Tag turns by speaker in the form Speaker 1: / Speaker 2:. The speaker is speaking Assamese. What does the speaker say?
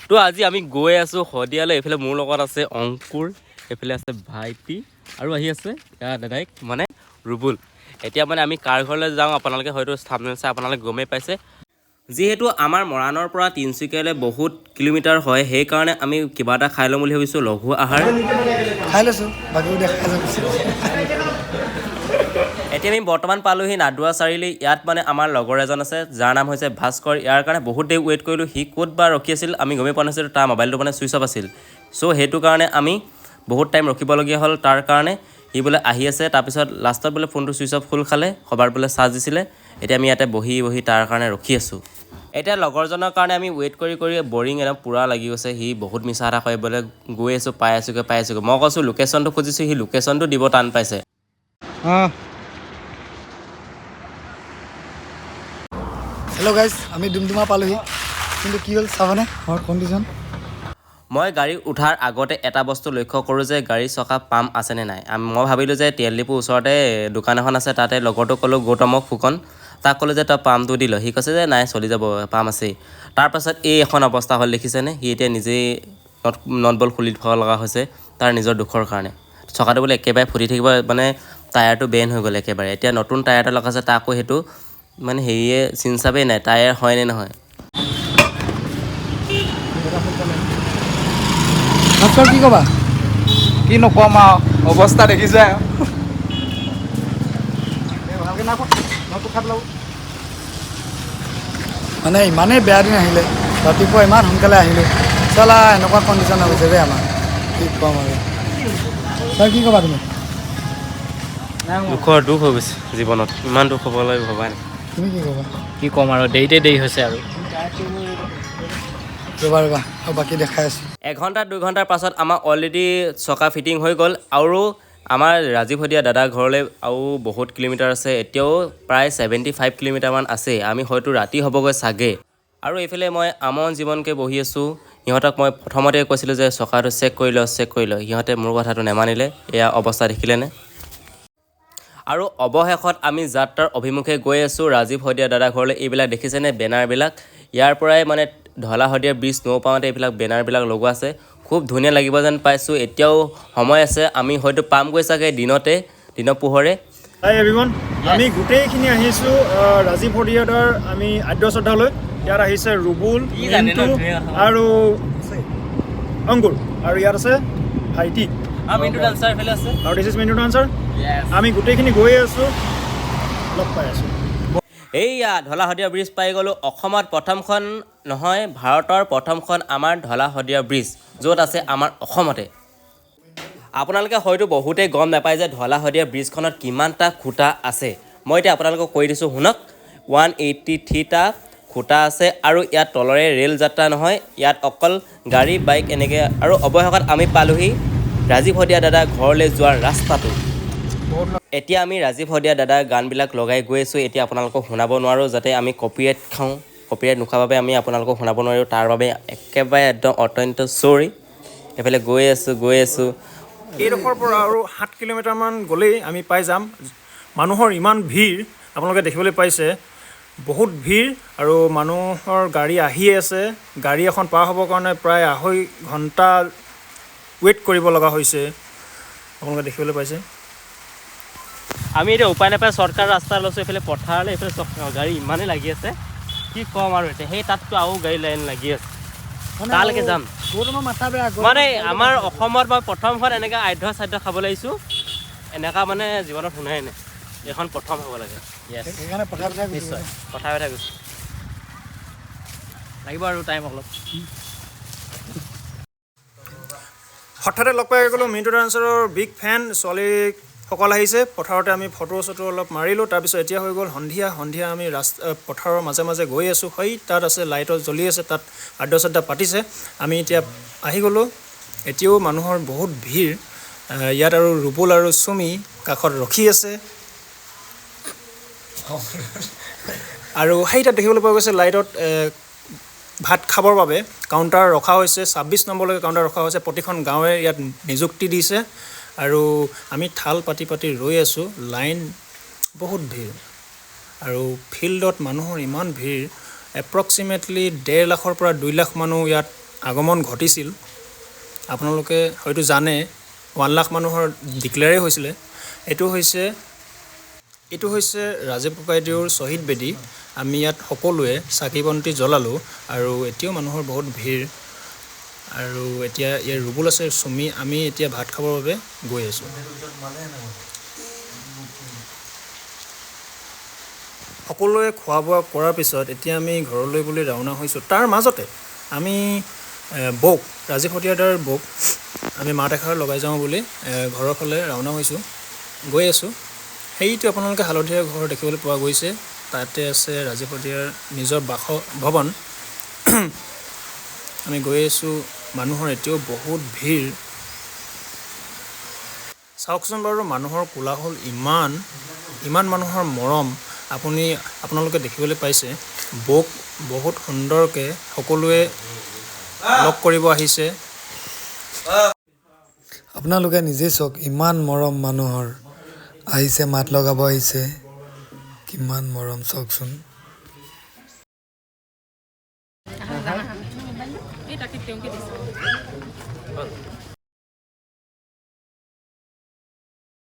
Speaker 1: তো আজি আমি গৈ আছোঁ শদিয়ালৈ। এইফালে মোৰ লগত আছে অংকুৰ, এইফালে আছে ভাইটি আৰু আহি আছে দাদাইক মানে ৰুবুল। এতিয়া মানে আমি কাৰ ঘৰলৈ যাওঁ আপোনালোকে হয়তো থাম্বনেল চাই আপোনালোকে গমেই পাইছে। যিহেতু আমাৰ মৰাণৰ পৰা তিনিচুকীয়ালৈ বহুত কিলোমিটাৰ হয়, সেইকাৰণে আমি কিবা এটা খাই ল'ম বুলি ভাবিছোঁ, লঘু আহাৰ
Speaker 2: খাই লৈছোঁ, বাকীবোৰ দেখাই যাম।
Speaker 1: এতিয়া আমি বৰ্তমান পালোহি নাদুৱা চাৰিআলি। ইয়াত মানে আমাৰ লগৰ এজন আছে যাৰ নাম হৈছে ভাস্কৰ। ইয়াৰ কাৰণে বহুত দেৰি ৱেইট কৰিলোঁ। সি ক'ত বা ৰখি আছিল আমি গমেই পোৱা নাছিলোঁ। তাৰ মোবাইলটো মানে ছুইচ অফ আছিল। চ' সেইটো কাৰণে আমি বহুত টাইম ৰখিবলগীয়া হ'ল তাৰ কাৰণে। সি বোলে আহি আছে, তাৰপিছত লাষ্টত বোলে ফোনটো ছুইচ অফ খোল খালে, সবাৰ বোলে চাৰ্জ দিছিলে। এতিয়া আমি ইয়াতে বহি তাৰ কাৰণে ৰখি আছোঁ। এতিয়া লগৰজনৰ কাৰণে আমি ৱেইট কৰি বৰিং একদম পূৰা লাগি গৈছে। সি বহুত মিছা এটা কয় বোলে গৈ আছোঁ পাই আছোঁগৈ। মই কৈছোঁ লোকেশ্যনটো খুজিছোঁ, সি লোকেশ্যনটো দিব টান পাইছে।
Speaker 2: হেল্ল' গাইজ, আমি ডুমডুমা পালোহি, কিন্তু কি হ'ল চাবনে মোৰ কণ্ডিশ্যন।
Speaker 1: মই গাড়ী উঠাৰ আগতে এটা বস্তু লক্ষ্য কৰোঁ যে গাড়ীৰ চকা পাম্প আছেনে নাই। মই ভাবিলোঁ যে তেল ডিপুৰ ওচৰতে দোকান এখন আছে, তাতে লগৰটোক ক'লোঁ গৌতমক ফুকন, তাক ক'লোঁ যে তই পাম্পটো দি ল। সি কৈছে যে নাই চলি যাব, পাম্প আছেই। তাৰপাছত এই এখন অৱস্থা হ'ল দেখিছেনে। সি এতিয়া নিজেই নট বল খুলি থ'ব লগা হৈছে তাৰ নিজৰ দুখৰ কাৰণে। চকাটো বোলে একেবাৰে ফুটি থাকিব, মানে টায়াৰটো বেণ্ড হৈ গ'ল একেবাৰে। এতিয়া নতুন টায়াৰ এটা লগাইছে, তাকো সেইটো মানে হেৰিয়ে চিনচাপেই নাই টায়াৰ হয় নে নহয়।
Speaker 2: কি ক'বা?
Speaker 3: কি নক'ম আৰু অৱস্থা দেখিছে।
Speaker 2: মানে ইমানেই বেয়া দিন আহিলে, ৰাতিপুৱা ইমান সোনকালে আহিলোঁ, চলা এনেকুৱা কণ্ডিশ্যন হৈ গৈছে দেই আমাৰ। কি ক'ম আৰু তই কি ক'বা তুমি?
Speaker 1: দুখৰ দুখ হৈ গৈছে জীৱনত, ইমান দুখ হ'বলৈ ভবা নাই।
Speaker 2: তুমি কি ক'বা?
Speaker 3: কি ক'ম আৰু দেৰি হৈছে আৰু
Speaker 2: ৰ'বা আৰু বাকী দেখাই আছোঁ।
Speaker 1: 1 ঘণ্টা 2 ঘণ্টাৰ পাছত আমাৰ অলৰেডি চকা ফিটিং হৈ গ'ল। আৰু আমাৰ ৰাজীৱ শদিয়া দাদাৰ ঘৰলৈ আৰু বহুত কিলোমিটাৰ আছে, এতিয়াও প্ৰায় 75 কিলোমিটাৰমান আছে। আমি হয়তো ৰাতি হ'বগৈ চাগে। আৰু এইফালে মই আমন জীৱনকৈ বহি আছোঁ। সিহঁতক মই প্ৰথমতে কৈছিলোঁ যে চকাটো চেক কৰি ল। সিহঁতে মোৰ কথাটো নেমানিলে। এয়া অৱস্থা দেখিলেনে। আৰু অৱশেষত আমি যাত্ৰাৰ অভিমুখে গৈ আছোঁ ৰাজীৱ শদিয়া দাদা ঘৰলৈ। এইবিলাক দেখিছেনে বেনাৰবিলাক, ইয়াৰ পৰাই মানে ঢলা শদিয়া ব্ৰিজ নৌপাওঁতে এইবিলাক বেনাৰবিলাক লগোৱা আছে। খুব ধুনীয়া লাগিব যেন পাইছোঁ। এতিয়াও সময় আছে, আমি হয়তো পামগৈ চাগে দিনৰ পোহৰে।
Speaker 4: হাই এভৰিৱান, আমি গোটেইখিনি আহিছোঁ ৰাজীৱ শদিয়াদাৰ আমি আদ্য শ্ৰদ্ধালৈ। ইয়াত আহিছে ৰুবুল, মিণ্টু আৰু অংকুৰ, আৰু ইয়াত আছে ভাইটি আৰু দিছ ইজ মিণ্টু ডান্সাৰ। আমি গোটেইখিনি গৈ আছোঁ, লগ পাই আছোঁ।
Speaker 1: এইয়া ঢলা শদিয়া ব্ৰিজ পাই গ'লোঁ। অসমত প্ৰথমখন নহয়, ভাৰতৰ প্ৰথমখন আমাৰ ঢলা শদিয়া ব্ৰিজ, য'ত আছে আমাৰ অসমতে। আপোনালোকে হয়তো বহুতেই গম নাপায় যে ঢলা শদিয়া ব্ৰিজখনত কিমানটা খুঁটা আছে। মই এতিয়া আপোনালোকক কৈ দিছোঁ শুনক। 183টা খুঁটা আছে। আৰু ইয়াত তলৰে ৰেল যাত্ৰা নহয়, ইয়াত অকল গাড়ী বাইক এনেকৈ। আৰু অৱশেষত আমি পালোহি ৰাজীৱ শদিয়া দাদা ঘৰলৈ যোৱাৰ ৰাস্তাটো। এতিয়া আমি ৰাজীৱ শদিয়া দাদাৰ গানবিলাক লগাই গৈ আছোঁ। এতিয়া আপোনালোকক শুনাব নোৱাৰোঁ, যাতে আমি কপিৰাইট খাওঁ। কপিৰাইট নোখোৱাৰ বাবে আমি আপোনালোকক শুনাব নোৱাৰোঁ, তাৰ বাবে একেবাৰে একদম অত্যন্ত চৰি। এইফালে গৈ আছোঁ।
Speaker 4: এইডোখৰ পৰা আৰু 7 কিলোমিটাৰমান গ'লেই আমি পাই যাম। মানুহৰ ইমান ভিৰ আপোনালোকে দেখিবলৈ পাইছে, বহুত ভিৰ। আৰু মানুহৰ গাড়ী আহিয়ে আছে। গাড়ী এখন পাৰ হ'বৰ কাৰণে প্ৰায় 2.5 ঘণ্টা ৱেইট কৰিব লগা হৈছে, আপোনালোকে দেখিবলৈ পাইছে।
Speaker 1: আমি এতিয়া উপায় নাপায় শ্বৰ্টকাট ৰাস্তা লৈছোঁ। এইফালে পথাৰলৈ, এইফালে গাড়ী ইমানেই লাগি আছে, কি ক'ম আৰু। এতিয়া সেই তাততো আৰু গাড়ী লাইন লাগি আছে, তালৈকে যাম। মানে আমাৰ অসমত মই প্ৰথমখন এনেকৈ আধ্য খাবলৈ আহিছোঁ। এনেকুৱা মানে জীৱনত শুনাই নাই, এইখন প্ৰথম হ'ব লাগে। নিশ্চয় কথা গৈছোঁ,
Speaker 3: লাগিব আৰু টাইম অলপ।
Speaker 4: হঠাতে লগ পাই গ'লোঁ মিণ্টু ডান্সাৰৰ বিগ ফেন ছোৱালীসকল আহিছে। পথাৰতে আমি ফটো অলপ মাৰিলোঁ। তাৰপিছত এতিয়া হৈ গ'ল সন্ধিয়া। আমি পথাৰৰ মাজে মাজে গৈ আছোঁ। সেই তাত আছে লাইটত জ্বলি আছে, তাত আদ্য শ্ৰদ্ধা পাতিছে। আমি এতিয়া আহি গ'লোঁ। এতিয়াও মানুহৰ বহুত ভিৰ ইয়াত। আৰু ৰুবুল আৰু চুমি কাষত ৰখি আছে। আৰু সেই তাত দেখিবলৈ পোৱা গৈছে লাইটত ভাত খাবৰ বাবে কাউণ্টাৰ ৰখা হৈছে। 26 নম্বৰলৈকে কাউণ্টাৰ ৰখা হৈছে। প্ৰতিখন গাঁৱে ইয়াত নিযুক্তি দিছে। আৰু আমি থাল পাতি ৰৈ আছোঁ। লাইন বহুত ভিৰ, আৰু ফিল্ডত মানুহৰ ইমান ভিৰ, এপ্ৰক্সিমেটলি 1.5 লাখৰ পৰা 2 লাখ মানুহ ইয়াত আগমন ঘটিছিল। আপোনালোকে হয়তো জানে 1 লাখ মানুহৰ ডিক্লেয়াৰেই হৈছিলে। এইটো হৈছে ৰাজীৱ ককাইদেউৰ শ্বহীদ বেদী। আমি ইয়াত সকলোৱে চাকি বন্তি জ্বলালোঁ আৰু এতিয়াও মানুহৰ বহুত ভিৰ। আৰু এতিয়া ইয়াৰ ৰুবুল আছে চুমি। আমি এতিয়া ভাত খাবৰ বাবে গৈ আছোঁ। সকলোৱে খোৱা বোৱা কৰাৰ পিছত এতিয়া আমি ঘৰলৈ বুলি ৰাওনা হৈছোঁ। তাৰ মাজতে আমি বৌক, ৰাজীৱ হতীয়াদাৰ বৌক আমি মাত এষাৰ লগাই যাওঁ বুলি ঘৰৰ ফালে ৰাওনা হৈছোঁ, গৈ আছোঁ। সেইটো আপোনালোকে হালধীয়া ঘৰ দেখিবলৈ পোৱা গৈছে। তাতে আছে ৰাজীৱ হতীয়াৰ নিজৰ বাসভৱন। আমি গৈ আছোঁ। মানুহৰ এতিয়াও বহুত ভিৰ। চাওকচোন বাৰু মানুহৰ কোলাহল ইমান মানুহৰ মৰম আপোনালোকে দেখিবলৈ পাইছে। বৌক বহুত সুন্দৰকৈ সকলোৱে লগ কৰিব আহিছে।
Speaker 2: আপোনালোকে নিজেই চাওক, ইমান মৰম মানুহৰ আহিছে, মাত লগাব আহিছে। কিমান মৰম চাওকচোন।
Speaker 5: এই তাকে তেওঁকে দিছোঁ।